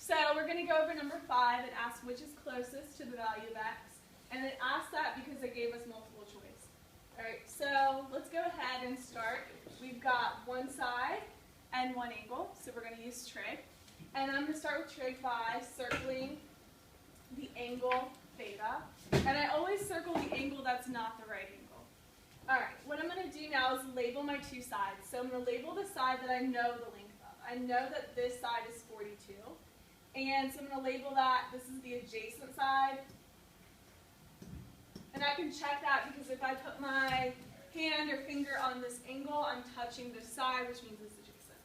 So we're going to go over number 5. It asks which is closest to the value of x. And it asked that because it gave us multiple choice. Alright, so let's go ahead and start. We've got one side and one angle, so we're going to use trig. And I'm going to start with trig by circling the angle theta. And I always circle the angle that's not the right angle. Alright, what I'm going to do now is label my two sides. So I'm going to label the side that I know the length of. I know that this side is 42. And so I'm going to label that, this is the adjacent side. And I can check that because if I put my hand or finger on this angle, I'm touching this side, which means it's adjacent.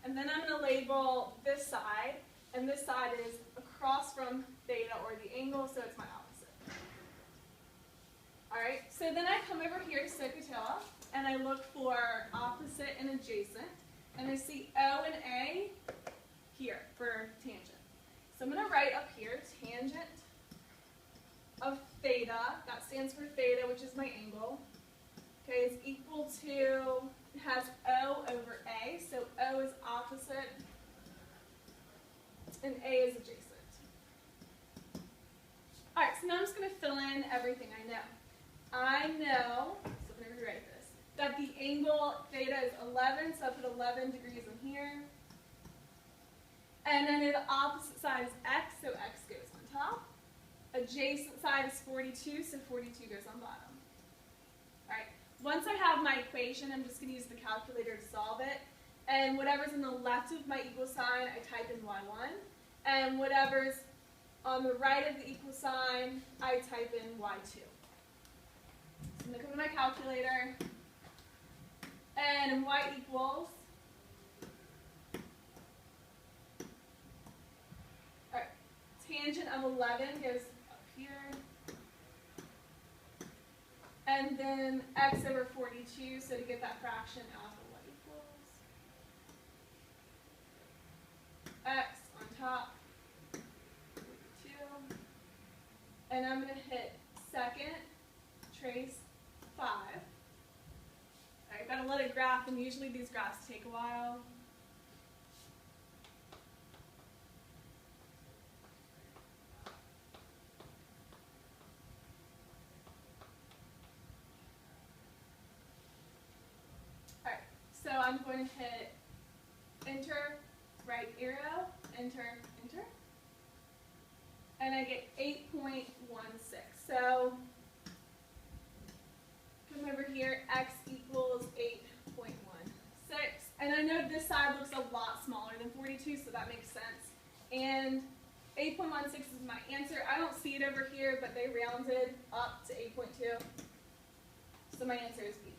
And then I'm going to label this side, and this side is across from theta, or the angle, so it's my opposite. Alright, so then I come over here to SOHCAHTOA, and I look for opposite and adjacent, and I see O and A here for tangent. So I'm going to write up here, tangent of theta, that stands for theta, which is my angle, okay, is equal to, it has O over A, so O is opposite, and A is adjacent. Alright, so now I'm just going to fill in everything I know. I know, so I'm going to rewrite this, that the angle theta is 11, so I put 11 degrees in here. And then the opposite side is x, so x goes on top. Adjacent side is 42, so 42 goes on bottom. Alright, once I have my equation, I'm just going to use the calculator to solve it. And whatever's on the left of my equal sign, I type in y1. And whatever's on the right of the equal sign, I type in y2. So I'm going to come to my calculator, and y equals, alright, tangent of 11 goes up here, and then x over 42, so to get that fraction out of y equals, x on top, 42, and I'm going to hit second, trace 5. Alright, gotta let it graph, and usually these graphs take a while. Alright, so I'm going to hit enter, right arrow, enter, enter, and I get 8.16. So come over here, x equals 8.16. And I know this side looks a lot smaller than 42, so that makes sense. And 8.16 is my answer. I don't see it over here, but they rounded up to 8.2. So my answer is B.